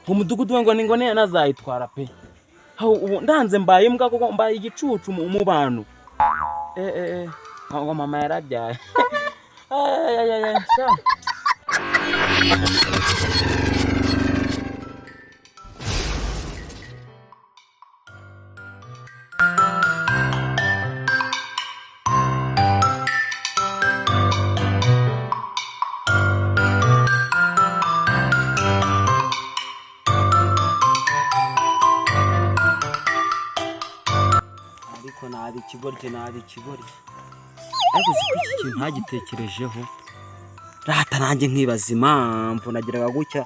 umudugudu we ngo ni ngo ne nazayitwara pe. Ubu ndanze mbaye imbwa koko mbaye igicucu mu bantu. Ngo mama yarabyaye. Sha. Nabi ikigoryi ariko iki kintu ntagitekerejeho rata nanjye nkibaza impamvu nagiraga gutya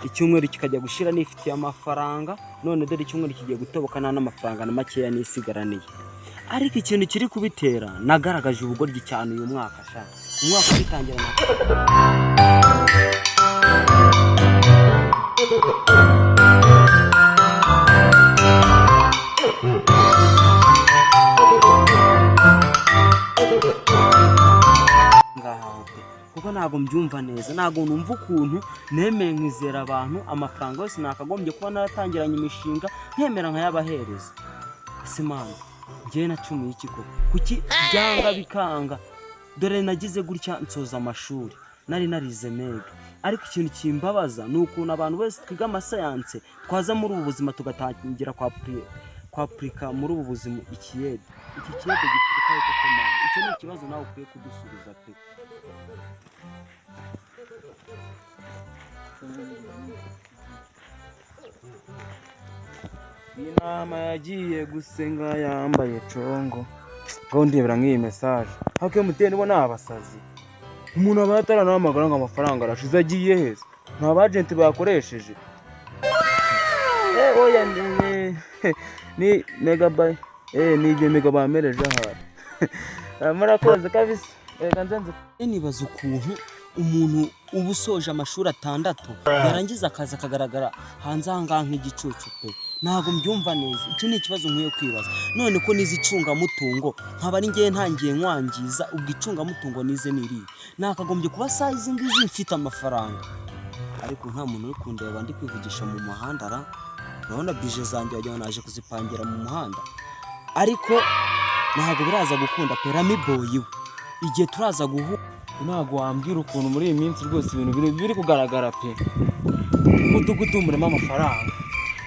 icyumweru kikajya gushira nifitiye amafaranga none dore icyumweru kigiye gutoboka nta n'amafaranga na makeya nisigaraniye ariko ikintu kiri kubitera nagaragaje ubugoryi cyane uyu mwaka sha umwaka utangira kuko ntago mbyumva neza ntago numva ukuntu nemeye nkizera abantu amafaranga yose nakagombye kuba naratangiranye imishinga nkemera nkayabahereza ese mama ngiye nacumuye iki koko kuki byanga bikanga dore nagize gutya nsoza amashuri nari narize mega ariko ikintu kimbabaza ni ukuntu abantu bose twiga amasayanse twaza muri ubu buzima tugatangira kwa Afrika muri ubu buzima iki kiyede gituruka koko mama icyo ni ikibazo nawe ukwiye kudusubiza pe. Inama yagiye gusenga yambaye congo ngo ndibira nk'iyi message hake mutene bo nabasazi umuntu abatarana n'amagara ngo amafaranga arashize agiye heza nta bagent bakoresheje oya ni megabyte ni je megabyte mereje aha murakoze kabisa kanzenze nibaza ukuntu umuntu ubusoje amashuri 6 yarangiza akaza akagaragara hanze hanga nk'igicucu pe ntago mbyumva neza icyo ni ikibazo nkwiye kwibaza none ko nizicunga mutungo nkaba ari ngiye ntangiye nkwangiza ubwicunga mutungo nize niri nakagombye kuba size ngizi mfite amafaranga ariko nta muntu uri kundeba ndi kwivugisha mu muhanda ra urabona bije zanjye wajya naje kuzipangira mu muhanda ariko ntago biraza gukunda pe Rami boy we igihe turaza guhura ntago wambwira ukuntu muri iyi minsi rwose ibintu biri kugaragara pe mudugudu murema amafaranga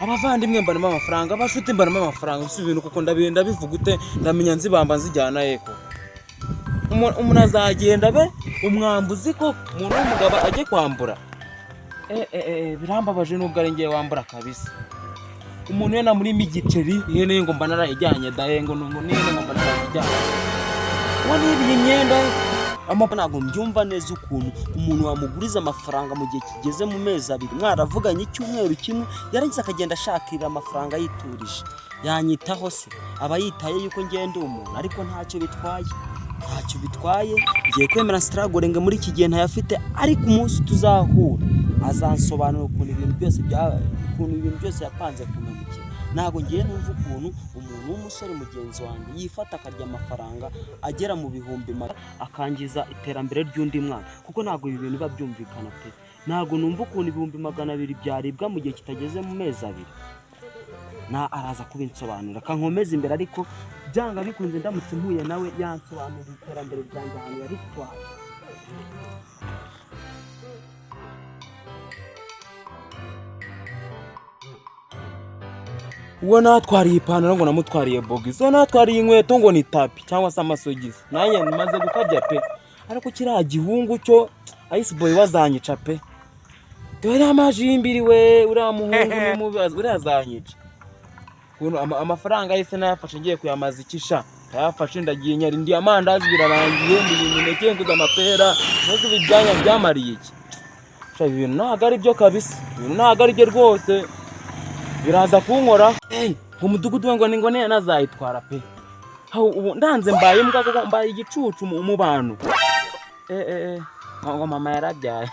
abavandimwe mbarimo amafaranga abashuti mbarimo amafaranga usi ibintu kuko ndabenda bivuga ute ndamenya nzibamba nzijyana yeko umuntu azagenda be umwambuzi ko umuntu w'umugabo ajye kwambura birambabaje nubwo ari ngiye wambura kabisa umuntu yena muri migiceri ihene ngo mbanara ijyanye dahengo n'ihene ngo mbanara ijyanye wani ibi imyenda ntago mbyumva neza ukuntu umuntu wamuguriza amafaranga mu gihe kigeze mu mezi 2 mwaravuganye icyumweru kimwe yarangiza akagenda ashakira amafaranga yiturije yanyitaho se aba yitaye yuko ngende umuntu ariko ntacyo bitwaye ngiye kwemera struggle nge muri iki gihe ntayafite ariko umunsi tuzahura azansobanura ukuntu ibintu byose yapanze kumamukira ntago ngiye numva ukuntu umuntu w'umusore mugenzi wanjye yifata akarya amafaranga agera mu bihumbi akangiza iterambere ry'undi mwana kuko ntago ibi bintu babyumvikana pe ntago numva ukuntu ibihumbi 200 byaribwa mu gihe kitageze mu mezi 2 na araza kubinsobanura kankomeza imbere ariko byanga bikunze ndamutse mpuye nawe yansobanura iterambere ryanjye ahantu yari twari uwo natwariye ipantaro ngo namutwariye bogizo natwariye inkweto ngo ni tapi cyangwa se amasogisi nanjye maze gukabya pe ariko kiriya gihungu cyo Ice Boy wazanyica pe dore amajimbiri we uriya muhungu n'umubazi urazanyica kuno amafaranga yese nayafashe ngiye kuyamaza ikisha yafashe ndagiye nyari ndi amandazi birarangiye ndi imineke nguza amapera nose bijyanya byamariye iki sha ibintu ntago ari byo kabisa ibintu ntago ari byo rwose biraza kunkora umudugudu we ngo ni ngo ne nazayitwara pe ubu ndanze mbaye imbwa koko mbaye igicucu mu bantu ngo mama yarabyaye